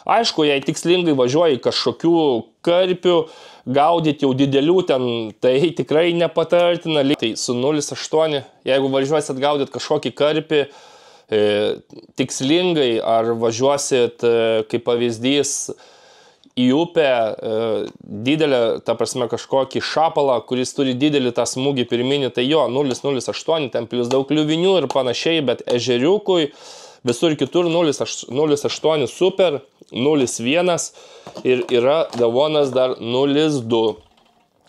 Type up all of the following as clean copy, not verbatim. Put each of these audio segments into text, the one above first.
Aišku, jei tikslingai važiuoji kažkokių karpių, gaudyti jau didelių ten, tai tikrai nepatartina. Tai su 0,8, jeigu važiuosit gaudyti kažkokį karpį, tikslingai, ar važiuosit, kaip pavyzdys, į upę, didelę, ta prasme, kažkokį šapalą, kuris turi didelį tą smūgį pirminį, tai jo, 0,08, ten plus daug kliuvinių ir panašiai, bet ežeriukui visur kitur 0,8 super, 0,1 ir yra Devonas dar 0,2.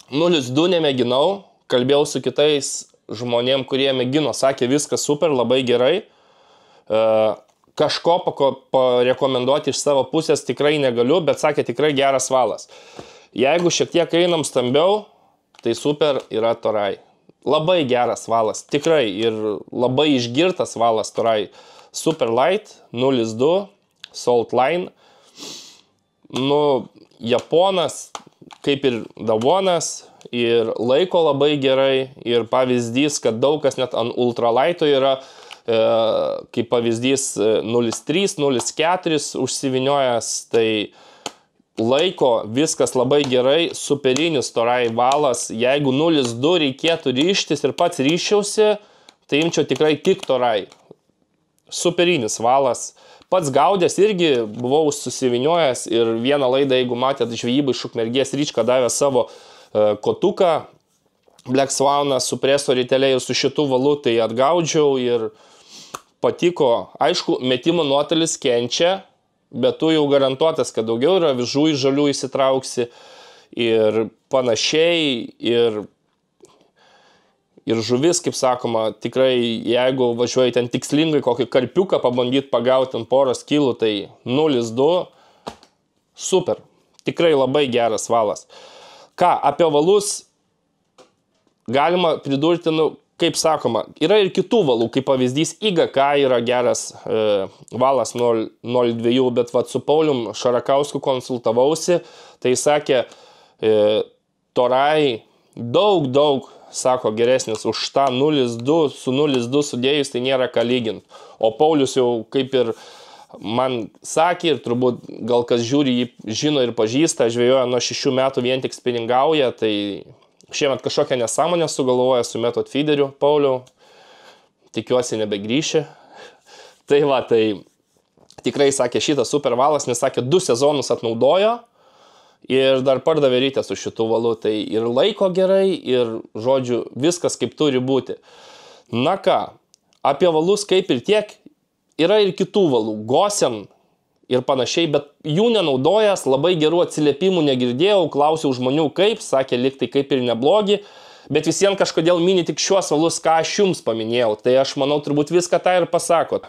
0,2 nemėginau, kalbėjau su kitais žmonėm, kurie mėgino, sakė viskas super, labai gerai. Kažko parekomenduoti iš savo pusės tikrai negaliu, bet sakė tikrai geras valas. Jeigu šiek tiek einam stambiau, tai super yra Toray. Labai geras valas, tikrai, ir labai išgirtas valas Toray. Super Light, 0,2, Salt Line. Nu, Japonas, kaip ir Devonas, ir laiko labai gerai, ir pavyzdys, kad daug kas net ant ultralaito yra, kaip pavyzdys 0,3, 0,4 užsivyniojęs, tai laiko viskas labai gerai, superinis Toray valas. Jeigu 0,2 reikėtų ryžtis ir pats ryščiausi, tai imčiau tikrai tik Toray. Superinis valas. Pats gaudęs irgi buvau susivyniojęs ir vieną laidą, jeigu matėt, žvejybai iš Ukmergės Ryčka davė savo kotuką Black Swaną su preso riteliai ir su šitų valu, tai atgaudžiau ir patiko. Aišku, metimo nuotolis kenčia, bet tu jau garantuotas, kad daugiau yra vižų į žalių įsitrauksi ir panašiai, ir žuvis, kaip sakoma, tikrai, jeigu važiuoji ten tikslingai kokį karpiuką pabandyti pagauti ant poros kilų, tai 0,2, super, tikrai labai geras valas. Ką, apie valus galima pridurti, nu, kaip sakoma, yra ir kitų valų, kaip pavyzdys IGK yra geras valas 0,2, bet vat su Paulium Šarakausku konsultavausi, tai sakė, Toray daug, sako, geresnis už tą 0,2, su 0,2 sudėjus, tai nėra ką lyginti. O Paulius jau kaip ir man sakė, ir turbūt gal kas žiūri jį žino ir pažįsta, žvejoja nuo 6 metų vien tik spiningauja, tai šiemet kažkokią nesąmonę sugalvoja su Method Feederiu, Pauliau, tikiuosi nebegrįši. Tai va, tai tikrai sakė šitas super valas, nes sakė 2 sezonus atnaudojo, ir dar pardavė rytę su šitų valu, tai ir laiko gerai, ir, žodžiu, viskas kaip turi būti. Na ką, apie valus kaip ir tiek, yra ir kitų valų, Gosen ir panašiai, bet jų nenaudojas, labai gerų atsiliepimų negirdėjau, klausiau žmonių kaip, sakė, lyg tai kaip ir neblogi, bet visiems kažkodėl mini tik šiuos valus, ką aš jums paminėjau, tai aš manau turbūt viską tą ir pasakot.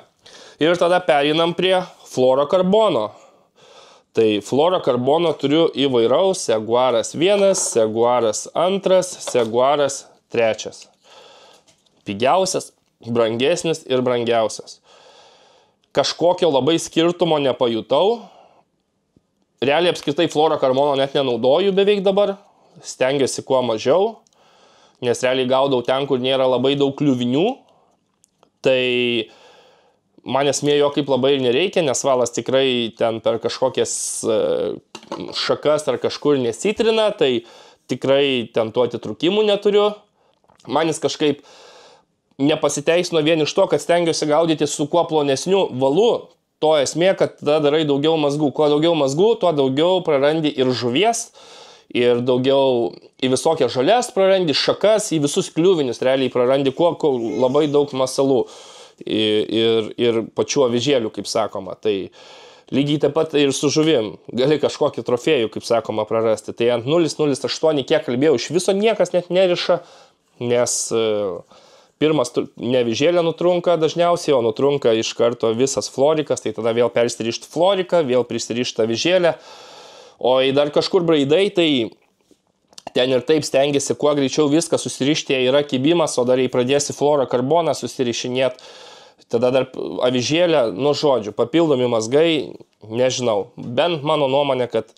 Ir tada pereinam prie fluorokarbono. Tai fluorokarbono turiu įvairaus, Jaguaras 1, Jaguaras 2, Jaguaras 3. Pigiausias, brangesnis ir brangiausias. Kažkokio labai skirtumo nepajutau. Realiai apskritai fluorokarbono net nenaudoju beveik dabar. Stengiuosi kuo mažiau, nes realiai gaudau ten, kur nėra labai daug kliuvinių. Tai man esmė jo kaip labai ir nereikia, nes valas tikrai ten per kažkokias šakas ar kažkur nesitrina, tai tikrai ten tų atitrūkimų neturiu. Man jis kažkaip nepasiteisino vien iš to, kad stengiuosi gaudyti su kuo plonesniu valu. To esmė, kad tada darai daugiau mazgų. Kuo daugiau mazgų, tuo daugiau prarandi ir žuvies, ir daugiau į visokias žolės prarandi, šakas, į visus kliuvinius realiai prarandi kuo labai daug masalų. Ir pačių avižėlių, kaip sakoma. Tai lygiai taip pat ir su žuvim. Gali kažkokį trofėjų, kaip sakoma, prarasti. Tai ant 0,08, kiek kalbėjau, iš viso niekas net neriša, nes pirmas ne avižėlė nutrunka dažniausiai, o nutrunka iš karto visas florikas, tai tada vėl persirišti floriką, vėl prisirišti avižėlę. O į dar kažkur braidai, tai ten ir taip stengiasi kuo greičiau viską susirišti, yra kibimas, o dar jei pradėsi fluorokarboną susirišinėti, tada dar avižėlė, nu žodžiu, papildomi mazgai, nežinau, bent mano nuomonė, kad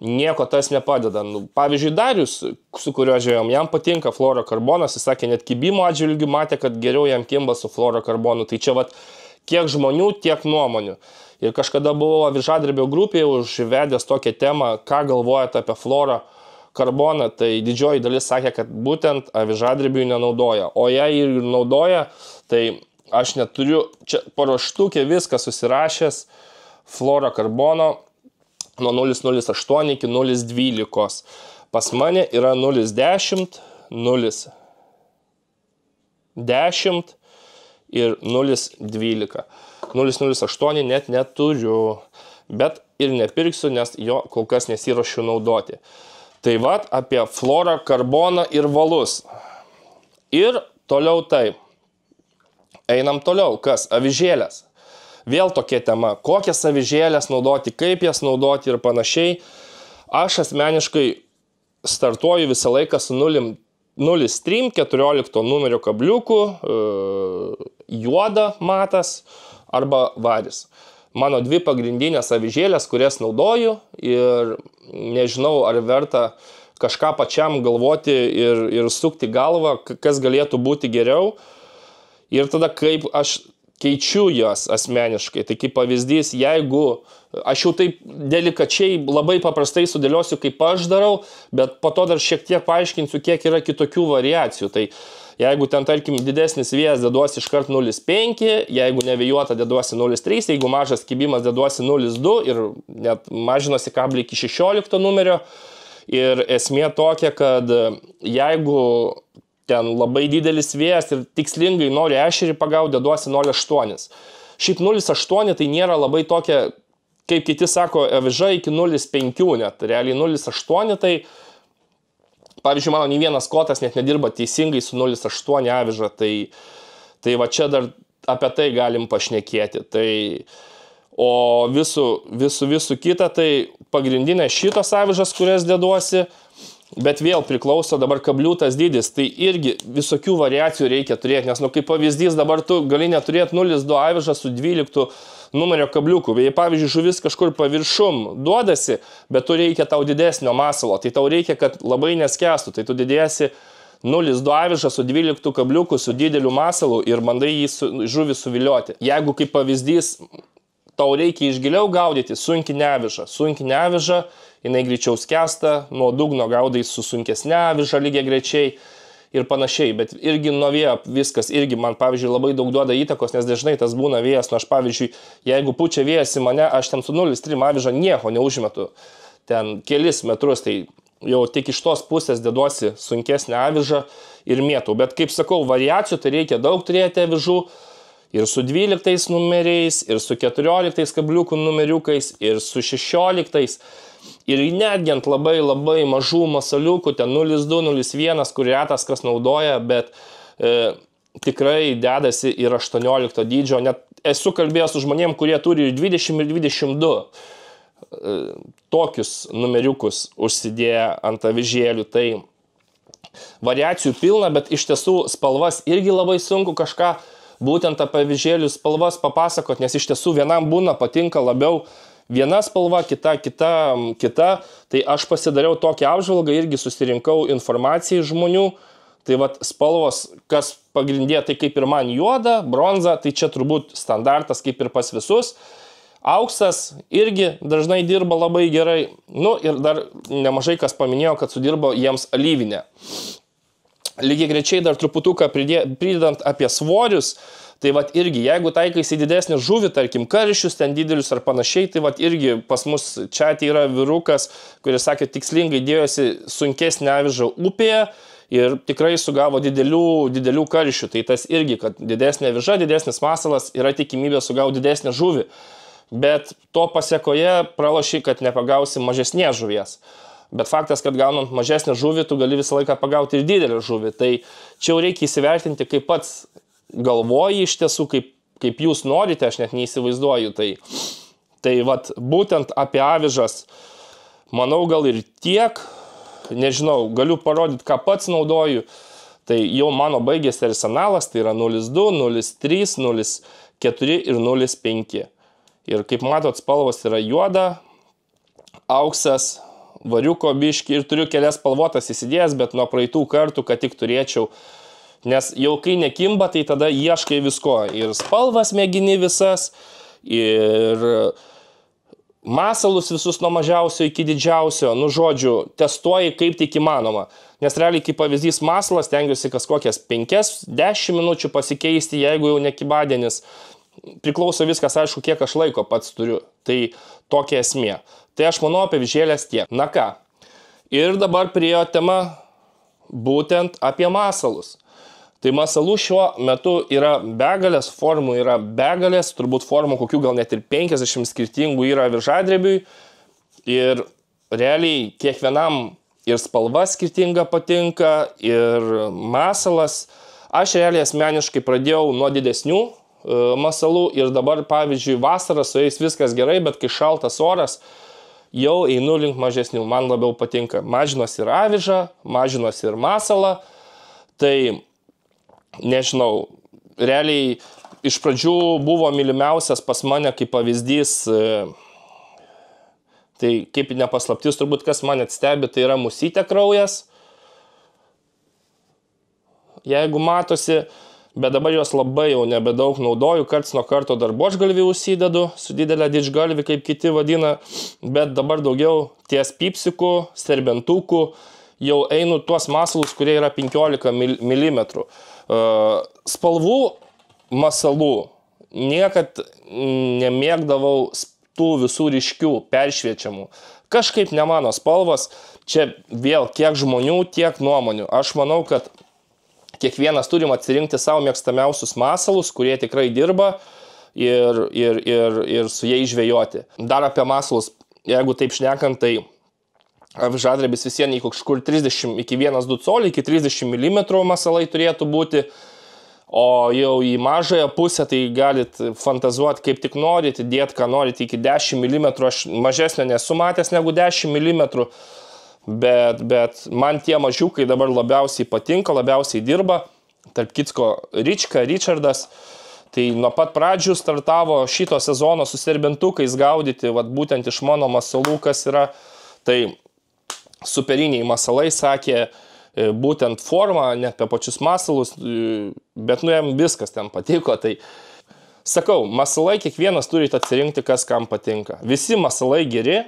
nieko tas nepadeda. Nu, pavyzdžiui, Darius, su kuriuo žvejojom, jam patinka fluorokarbonas, jis sakė, net kibimo atžvilgių matė, kad geriau jam kimba su fluorokarbonu. Tai čia vat kiek žmonių, tiek nuomonių. Ir kažkada buvau avižadrebio grupėje užvedęs tokią temą, ką galvojate apie florą karboną, tai didžioji dalis sakė, kad būtent avižadrebiui nenaudoja. O jei ir naudoja, tai aš neturiu, čia paraštukė viską susirašęs, flora karbono nuo 0,08 iki 0,12. Pas mane yra 0,10, 0,10 ir 0,12. 0,08 net neturiu, bet ir nepirksiu, nes jo kol kas nesiruošiu naudoti. Tai vat apie florą, karboną ir valus. Ir toliau taip. Einam toliau. Kas? Avižėlės. Vėl tokia tema. Kokias avižėlės naudoti, kaip jas naudoti ir panašiai. Aš asmeniškai startuoju visą laiką su 0,314 numerio kabliuku, juoda matas arba varis. Mano dvi pagrindinės avižėlės, kurias naudoju ir nežinau, ar verta kažką pačiam galvoti ir sukti galvą, kas galėtų būti geriau. Ir tada kaip aš keičiu jas asmeniškai. Tai kaip pavyzdys, jeigu aš jau taip delikačiai labai paprastai sudėliosiu, kaip aš darau, bet po to dar šiek tiek paaiškinsiu, kiek yra kitokių variacijų. Tai jeigu ten, tarkim, didesnis vėjas deduosi iškart 0,5, jeigu nevėjuota deduosi 0,3, jeigu mažas kibimas deduosi 0,2 ir net mažinosi kablį iki 16 numerio. Ir esmė tokia, kad jeigu ten labai didelis vėjas ir tikslingai nori ešerį pagauti, deduosi 0,8. Šiaip 0,8 tai nėra labai tokia, kaip kiti sako, aviža iki 0,5 net. Realiai 0,8 tai, pavyzdžiui, mano nei vienas kotas net nedirba teisingai su 0,8 aviža. Tai va čia dar apie tai galim pašnekėti. Tai, o visų kita, tai pagrindinė šitos avižas, kurias deduosi. Bet vėl priklauso dabar kabliutas dydis, tai irgi visokių variacijų reikia turėti, nes, kaip pavyzdys, dabar tu gali neturėti 0,2 avižą su 12 numerio kabliuku. Jei, pavyzdžiui, žuvis kažkur paviršum duodasi, bet tu reikia tau didesnio masalo, tai tau reikia, kad labai neskęstų, tai tu didėsi 0,2 avižą su 12 kabliuku, su dideliu masalu ir bandai jį žuvį suvilioti. Jeigu, kaip pavyzdys, tau reikia iš giliau gaudyti sunkinę avižą. Sunkinę avižą, jinai greičiau skęsta, nuo dugno gaudai su sunkesne aviža lygiai greičiai ir panašiai. Bet irgi nuo vėjo viskas irgi man, pavyzdžiui, labai daug duoda įtakos, nes dažnai tas būna vėjas. Nu, aš, pavyzdžiui, jeigu pučia vėjas į mane, aš ten su 0,3 avižą nieko neužmetu. Ten kelis metrus, tai jau tik iš tos pusės deduosi sunkesnę avižą ir mėtau. Bet, kaip sakau, variacijų tai reikia daug turėti avižų. Ir su 12 numeriais, ir su 14 kabliukų numeriukais, ir su 16. Ir netgi ant labai mažų masaliukų, ten 0,2, 0,1, kur retas kas naudoja, bet tikrai dedasi ir 18 dydžio. Net esu kalbėjęs su žmonėm, kurie turi ir 20 ir 22 tokius numeriukus užsidėję ant avižėlių. Tai variacijų pilna, bet iš tiesų spalvas irgi labai sunku kažką būtent apie avižėlių spalvas papasakot, nes iš tiesų vienam būna patinka labiau viena spalva, kita. Tai aš pasidariau tokią apžvalgą, irgi susirinkau informaciją iš žmonių. Tai vat spalvos, kas pagrindė, tai kaip ir man juoda, bronza, tai čia turbūt standartas kaip ir pas visus. Auksas irgi dažnai dirba labai gerai. Nu ir dar nemažai kas paminėjo, kad sudirbo jiems alyvinė. Lygiai greičiai dar truputuką pridedant apie svorius, tai vat irgi, jeigu taikaisi didesnį žuvį, tarkim, karšius, ten didelius ar panašiai, tai vat irgi pas mus čia yra vyrukas, kuris sakė, tikslingai dėjosi sunkesnę avižą upėje ir tikrai sugavo didelių karšių. Tai tas irgi, kad didesnė aviža, didesnis masalas, yra tikimybė sugauti didesnę žuvį. Bet to pasiekoje praloši, kad nepagausi mažesnės žuvies. Bet faktas, kad gaunant mažesnę žuvį, tu gali visą laiką pagauti ir didelę žuvį. Tai čia jau reikia įsivertinti, kaip pats galvoji iš tiesų, kaip jūs norite, aš net neįsivaizduoju. Tai vat, būtent apie avižas, manau, gal ir tiek, nežinau, galiu parodyti, ką pats naudoju. Tai jau mano baigėsi arsenalas, tai yra 0,2, 0,3, 0,4 ir 0,5. Ir kaip matot, spalvos yra juoda, auksas, variuko biški ir turiu kelias spalvotas įsidėjęs, bet nuo praeitų kartų, kad tik turėčiau. Nes jau kai nekimba, tai tada ieškai visko. Ir spalvas mėgini visas, ir masalus visus nuo mažiausio iki didžiausio, nu žodžiu, testuoji kaip tik įmanoma. Nes realiai, kaip pavyzdys masalas, tengiuosi kas kokias 5-10 minučių pasikeisti, jeigu jau nekibadienis. Priklauso viskas, aišku, kiek aš laiko pats turiu. Tai tokia esmė. Tai aš manau apie avižėlės tiek. Na ką, ir dabar priėjo tema būtent apie masalus. Tai masalų šiuo metu yra begalės, formų yra begalės, turbūt formų kokių gal net ir 50 skirtingų yra avižadrebiui. Ir realiai kiekvienam ir spalva skirtinga patinka, ir masalas. Aš realiai asmeniškai pradėjau nuo didesnių masalų ir dabar, pavyzdžiui, vasarą su jais viskas gerai, bet kai šaltas oras, jau einu link mažesnių. Man labiau patinka mažinos ir aviža, mažinos ir masalą. Tai nežinau, realiai iš pradžių buvo mylimiausias pas mane kaip pavyzdys, tai kaip nepaslaptis, turbūt kas mane stebi, tai yra musytė kraujas. Jeigu matosi, bet dabar jos labai jau nebedaug naudoju, karts nuo karto dar buožgalvį užsidedu, su didelė didžgalvį, kaip kiti vadina, bet dabar daugiau ties pipsikų, serbentukų, jau einu tuos masalus, kurie yra 15 mm. Spalvų masalų niekad nemėgdavau tų visų ryškių, peršviečiamų. Kažkaip ne mano spalvos, čia vėl kiek žmonių, tiek nuomonių. Aš manau, kad kiekvienas turim atsirinkti savo mėgstamiausius masalus, kurie tikrai dirba ir su jais žvejoti. Dar apie masalus, jeigu taip šnekant, tai avižadrebis visiems kažkur 30 iki 1-2 coliai, iki 30 mm masalai turėtų būti, o jau į mažąją pusę tai galit fantazuoti kaip tik norit, dėti ką norit iki 10 mm, aš mažesnio nesu matęs negu 10 mm, bet man tie mažiukai dabar labiausiai patinka, labiausiai dirba, tarp kitko Richardas, tai nuo pat pradžių startavo šito sezono su serbentukais gaudyti, vat būtent iš mano masalų, kas yra, tai superiniai masalai, sakė, būtent formą, net apie pačius masalus, bet nu jam viskas ten patiko, tai sakau, masalai kiekvienas turite atsirinkti, kas kam patinka. Visi masalai geri,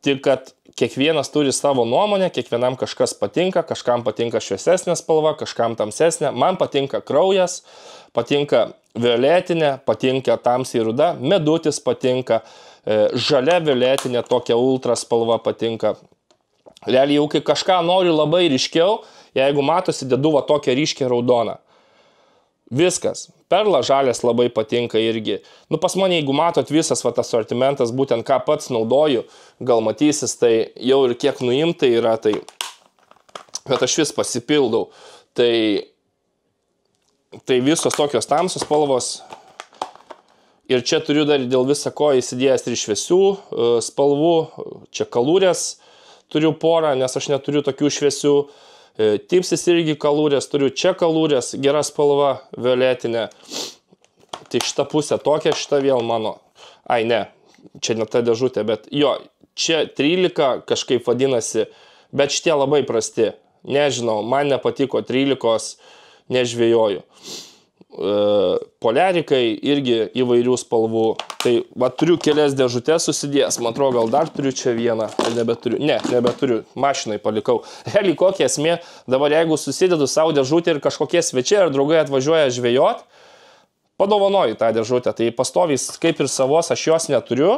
tik kad kiekvienas turi savo nuomonę, kiekvienam kažkas patinka, kažkam patinka šviesesnė spalva, kažkam tamsesnė, man patinka kraujas, patinka violetinė, patinka tamsiai ruda, medutis patinka, žalia violetinė, tokia ultra spalva patinka. Realiai jau kai kažką noriu labai ryškiau, jeigu matosi, dedu va tokią ryškę raudoną. Viskas. Perla žalės labai patinka irgi. Nu pas mane, jeigu matot visas va tas sortimentas, būtent ką pats naudoju, gal matysis, tai jau ir kiek nuimta yra, tai bet aš vis pasipildau. Tai visos tokios tamsios spalvos. Ir čia turiu dar dėl viso ko įsidėjęs ir šviesių spalvų, čia kalūrės. Turiu porą, nes aš neturiu tokių šviesių. Tipsis irgi kalūrės, turiu čia kalūrės, gera spalva, violetinė. Tai šita pusė tokia, šita vėl mano. Ai ne, čia ne ta dėžutė, bet jo, čia 13 kažkaip vadinasi, bet šitie labai prasti. Nežinau, man nepatiko 13, nežvėjoju. Poliarikai irgi įvairių spalvų. Tai va turiu kelias dėžutės susidėjęs, man atrodo, gal dar turiu čia vieną, ar nebeturiu. Ne, nebeturiu, mašinai palikau. Realiai kokia esmė, dabar jeigu susidedu savo dėžutę ir kažkokie svečiai ar draugai atvažiuoja žvejot, padovanoju tą dėžutę. Tai pastoviai kaip ir savos aš jos neturiu.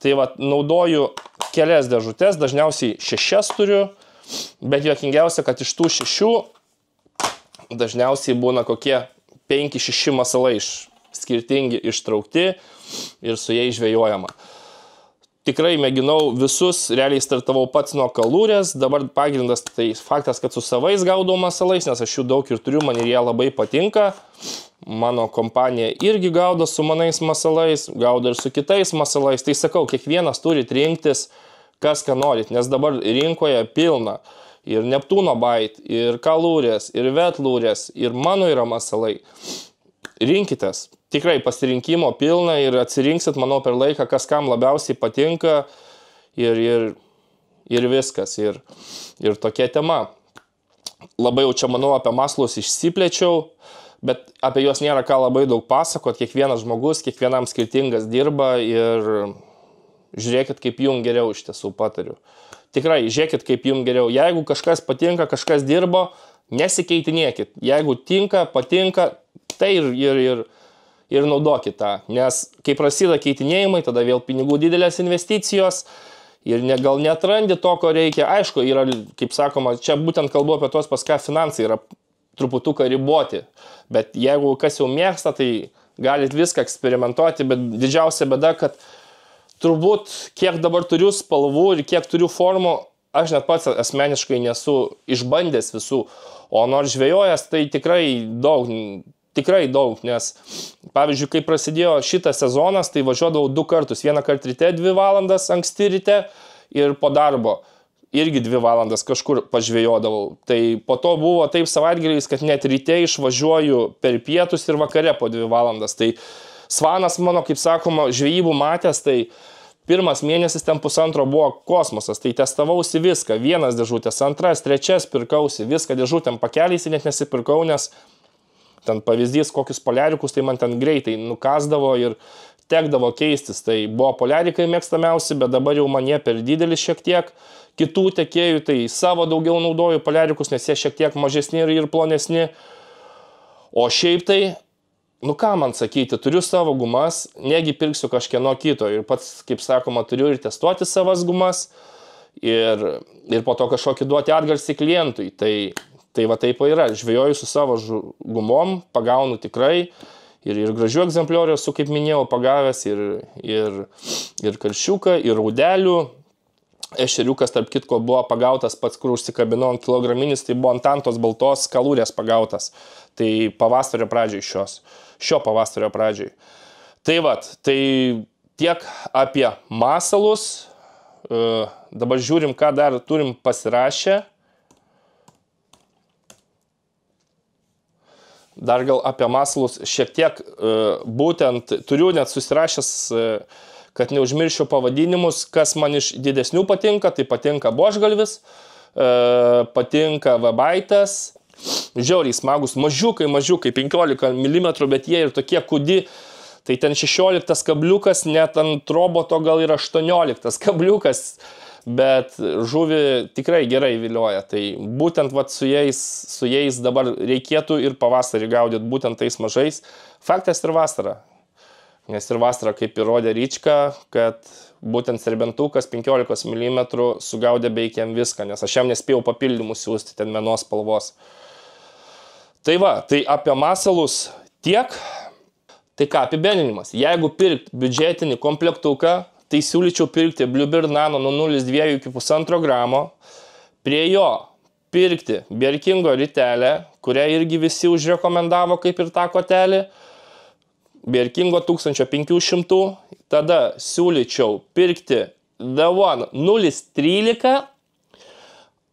Tai va naudoju kelias dėžutės, dažniausiai 6 turiu, bet juokingiausia, kad iš tų 6 dažniausiai būna kokie 5-6 masalai skirtingi ištraukti ir su jais žvejojama. Tikrai mėginau visus, realiai startavau pats nuo kalūrės, dabar pagrindas tai faktas, kad su savais gaudau masalais, nes aš jų daug ir turiu, man ir jie labai patinka. Mano kompanija irgi gaudo su manais masalais, gaudo ir su kitais masalais. Tai sakau, kiekvienas turi rinktis, kas ką norit, nes dabar rinkoje pilna. Ir Neptūno bait, ir kalūrės, ir vetlūrės, ir mano yra masalai. Rinkitės. Tikrai pasirinkimo pilna ir atsirinksit, manau, per laiką, kas kam labiausiai patinka ir viskas. Ir tokia tema. Labai jau čia, manau, apie masalus išsiplėčiau, bet apie juos nėra ką labai daug pasakot, kiekvienas žmogus, kiekvienam skirtingas dirba ir žiūrėkit, kaip jums geriau iš tiesų patariu. Tikrai, žiūrėkit, kaip jums geriau. Jeigu kažkas patinka, kažkas dirbo, nesikeitinėkit. Jeigu tinka, patinka, tai ir naudokit tą. Nes kai prasideda keitinėjimai, tada vėl pinigų didelės investicijos ir gal neatrandi to, ko reikia. Aišku, yra, kaip sakoma, čia būtent kalbu apie tos pas ką finansai yra truputuką riboti. Bet jeigu kas jau mėgsta, tai galit viską eksperimentuoti, bet didžiausia bėda, kad turbūt kiek dabar turiu spalvų ir kiek turiu formų, aš net pats asmeniškai nesu išbandęs visų, o nors žvejojęs, tai tikrai daug, nes pavyzdžiui, kai prasidėjo šitas sezonas, tai važiuodavau 2 kartus, vieną kartą ryte 2 valandas, anksti ryte ir po darbo irgi 2 valandas kažkur pažvejodavau. Tai po to buvo taip savaitgaliais, kad net ryte išvažiuoju per pietus ir vakare po 2 valandas. Tai svanas mano, kaip sakoma, žvejybų matęs, tai pirmas mėnesis ten 1,5 buvo kosmosas, tai testavausi viską, 1 dėžutės, 2, 3 pirkausi, viską dėžutėm pakeliais net nesipirkau, nes ten pavyzdys, kokius poliarikus, tai man ten greitai nukasdavo ir tekdavo keistis. Tai buvo poliarikai mėgstamiausi, bet dabar jau man jie per didelis šiek tiek. Kitų tekėjų, tai savo daugiau naudoju poliarikus, nes jie šiek tiek mažesni ir plonesni. O šiaip tai, ką man sakyti, turiu savo gumas, negi pirksiu kažkieno kito. Ir pats, kaip sakoma, turiu ir testuoti savas gumas ir po to kažkokį duoti atgarsį klientui. Tai va taip yra, žvejoju su savo gumom, pagaunu tikrai ir gražių egzempliorių esu, kaip minėjau, pagavęs ir karšiuką, ir raudelių. Ešeriukas, tarp kitko, buvo pagautas pats, kur užsikabinau ant kilograminis, tai buvo ant tantos baltos kalūrės pagautas. Tai pavasario pradžiai šio pavasario pradžiai. Tai tai tiek apie masalus. Dabar žiūrim, ką dar turim pasirašę. Dar gal apie masalus šiek tiek, būtent turiu net susirašęs, kad neužmiršiu pavadinimus, kas man iš didesnių patinka, tai patinka božgalvis, patinka vabaitas, žiauriai smagus, mažiukai, 15 mm, bet jie ir tokie kudi, tai ten 16 kabliukas, net ant roboto gal ir 18 kabliukas, bet žuvį tikrai gerai vilioja. Tai būtent su jais dabar reikėtų ir pavasarį gaudyti būtent tais mažais. Faktas ir vasara. Nes ir vasara, kaip ir rodė Ryčka, kad būtent serbentukas 15 mm sugaudė beveik jam viską, nes aš jam nespėjau papildymų siūsti ten vienos spalvos. Tai tai apie masalus tiek. Tai ką, apibendrinimas. Jeigu pirkt biudžetinį komplektuką, tai siūlyčiau pirkti Bluebird Nano nuo 0,2 iki 1,5 gramo. Prie jo pirkti Bjerkingo ritelę, kurią irgi visi užrekomendavo kaip ir tą kotelį. Bjerkingo 1500. Tada siūlyčiau pirkti The One 0,13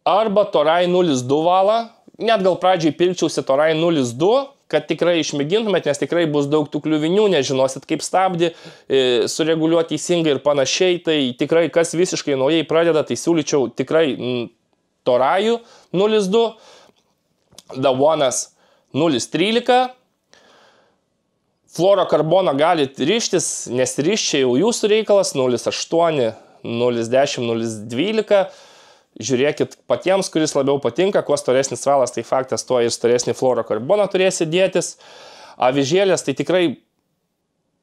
arba Toray 0,2 valą. Net gal pradžiai pirkčiausi Toray 0,2, kad tikrai išmėgintumėt, nes tikrai bus daug tų kliuvinių, nežinosit kaip stabdį, sureguliuoti teisingai ir panašiai. Tai tikrai, kas visiškai naujai pradeda, tai siūlyčiau tikrai Torayų 0,2, The One'as 0,13. Fluorokarboną galit rištis, nesiriščiai jau jūsų reikalas 0,8, 0,10, 0,12. Žiūrėkit patiems, kuris labiau patinka, kuo storesnis valas, tai faktas, tuo ir storesnį fluorokarboną turėsi dėtis. Avižėlės, tai tikrai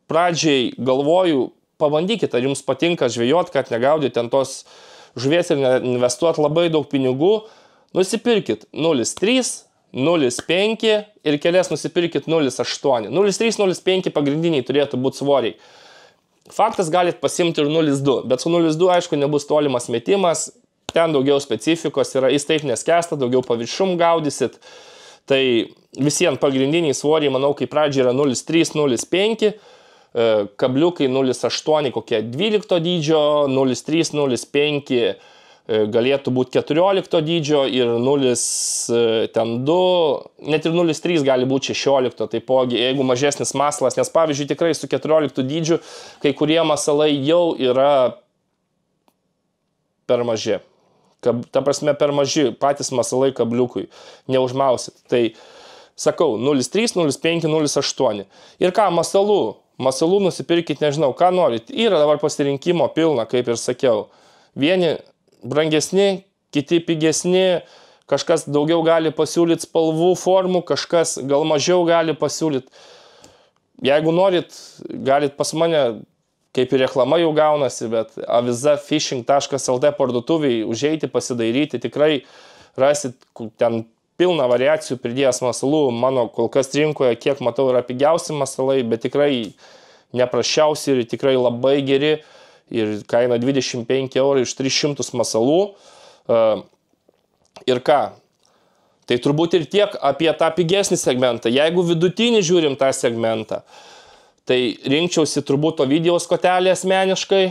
pradžiai galvoju, pabandykit, ar jums patinka žvejot, kad negaudyti ten tos žuvies ir investuoti labai daug pinigų. Nusipirkit 0,3, 0,5 ir kelias nusipirkit 0,8. 0,3, 0,5 pagrindiniai turėtų būti svoriai. Faktas, galit pasimti ir 0,2, bet su 0,2 aišku nebus tolimas metimas. Ten daugiau specifikos yra, jis taip neskęsta, daugiau paviršum gaudysit. Tai visiems pagrindiniai svoriai, manau, kaip pradžiai yra 0,3, 0,5, kabliukai 0,8, kokie 12 dydžio, 0,3, 0,5 galėtų būti 14 dydžio ir 0,2, net ir 0,3 gali būti 16, taipogi, jeigu mažesnis masalas, nes pavyzdžiui, tikrai su 14 dydžiu kai kurie masalai jau yra per maži. Ta prasme, per maži patys masalai kabliukui, neužmausit. Tai Sakau, 0,3, 0,5, 0,8. Ir ką, masalų nusipirkit, nežinau, ką norit. Yra dabar pasirinkimo pilna, kaip ir sakiau. Vieni brangesni, kiti pigesni, kažkas daugiau gali pasiūlyti spalvų, formų, kažkas gal mažiau gali pasiūlyti. Jeigu norit, galit pas mane, kaip ir reklama jau gaunasi, bet avizafishing.lt parduotuviai užeiti, pasidairyti, tikrai rasit ten pilną variacijų pridėjęs masalų. Mano kol kas rinkoje, kiek matau, yra pigiausi masalai, bet tikrai neprašiausi ir tikrai labai geri. Ir kaina 25 eurų iš 300 masalų. Ir ką? Tai turbūt ir tiek apie tą pigesnį segmentą. Jeigu vidutinį žiūrim tą segmentą, tai rinkčiausi turbūt Ovidijaus kotelį asmeniškai,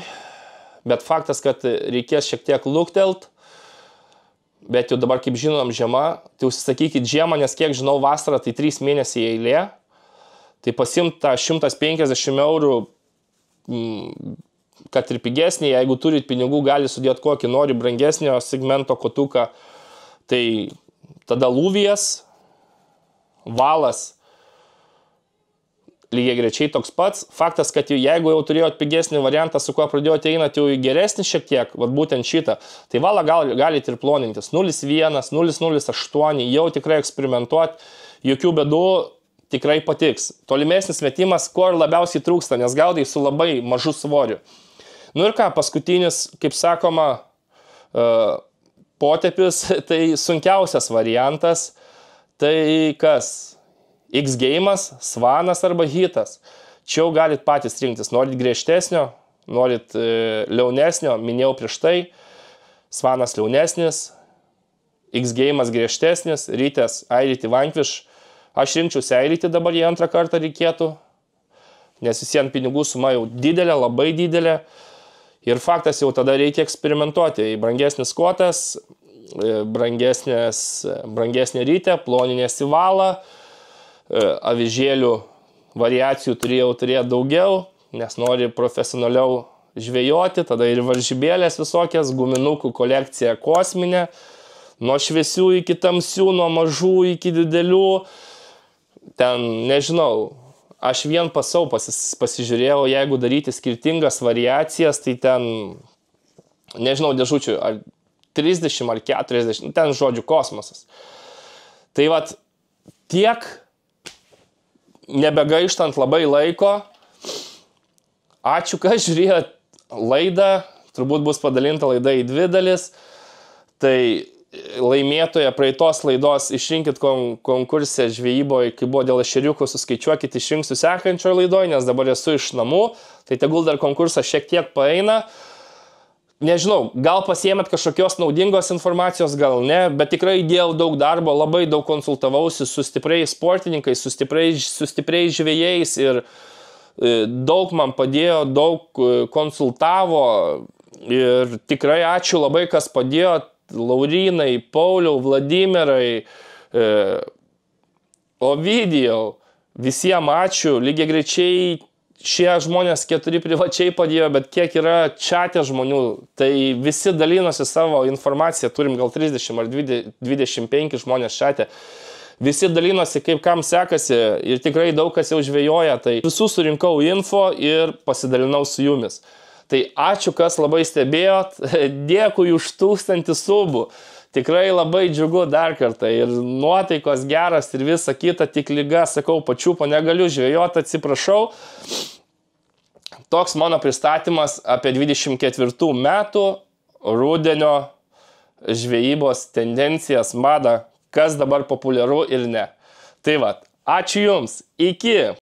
bet faktas, kad reikės šiek tiek luktelt, bet jau dabar, kaip žinom, žiema, tai užsisakykit žiemą, nes kiek žinau, vasarą tai 3 mėnesiai eilė, tai pasimt tą 150 eurų, kad ir pigesnį, jeigu turit pinigų, gali sudėti kokį nori brangesnio segmento kotuką, tai tada lūvijas, valas, lygiai grečiai toks pats. Faktas, kad jeigu jau turėjot pigesnį variantą, su kuo pradėjote einat jau į geresnį šiek tiek, vat būtent šitą, tai valą galite ir plonintis. 0,1, 0,08, jau tikrai eksperimentuot, jokių bėdų, tikrai patiks. Tolimesnis metimas, ko ir labiausiai trūksta, nes gaudai su labai mažu svoriu. Nu ir ką, paskutinis, kaip sakoma, potepis, tai sunkiausias variantas, tai kas? X-Game'as, Svanas arba Hitas. Čia jau galit patys rinktis. Norit griežtesnio, norit liaunesnio, minėjau prieš tai. Svanas liaunesnis, X-Game'as griežtesnis, Rytės Airitį Vanquish. Aš rinkčiausi Airitį dabar, jį antrą kartą reikėtų, nes visiems pinigų suma jau didelė, labai didelė. Ir faktas jau tada reikia eksperimentuoti. Brangesnis kotas, brangesnė rytė, ploninės į valą, avižėlių variacijų turėjo daugiau, nes nori profesionaliau žvejoti, tada ir varžybėlės visokias, guminukų kolekcija kosminė, nuo šviesių iki tamsių, nuo mažų iki didelių, ten, nežinau, aš vien pasau pasižiūrėjau, jeigu daryti skirtingas variacijas, tai ten, nežinau, dėžučių, ar 30 ar 40, ten žodžiu kosmosas. Tai vat tiek, nebegaištant labai laiko, ačiū, kad žiūrėjot laidą, turbūt bus padalinta laida į 2 dalis, tai laimėtoje praeitos laidos išrinkit konkursę žvejyboje, kai buvo dėl ešeriukų, suskaičiuokit, išrinksiu sekančioje laidoje, nes dabar esu iš namų, tai tegul dar konkursas šiek tiek paeina. Nežinau, gal pasiėmėt kažkokios naudingos informacijos, gal ne, bet tikrai įdėjau daug darbo, labai daug konsultavausi su stipriais sportininkais, su stipriais žvejais ir daug man padėjo, daug konsultavo ir tikrai ačiū labai, kas padėjo. Laurinai, Pauliau, Vladimirai, Ovidijau, visiems ačiū, lygiai greičiai šie žmonės 4 privačiai padėjo, bet kiek yra čate žmonių, tai visi dalinosi savo informaciją, turim gal 30 ar 25 žmonės čate, visi dalinosi kaip kam sekasi ir tikrai daug kas jau žvejoja, tai visus surinkau info ir pasidalinau su jumis. Tai ačiū, kas labai stebėjot, dėkui už 1000 subų, tikrai labai džiugu dar kartą ir nuotaikos geras ir visa kita, tik liga, sakau, pačiupo negaliu žvejoti, atsiprašau. Toks mano pristatymas apie 24 metų rudenio žvejybos tendencijas, madą, kas dabar populiaru ir ne. Tai va, ačiū Jums, iki!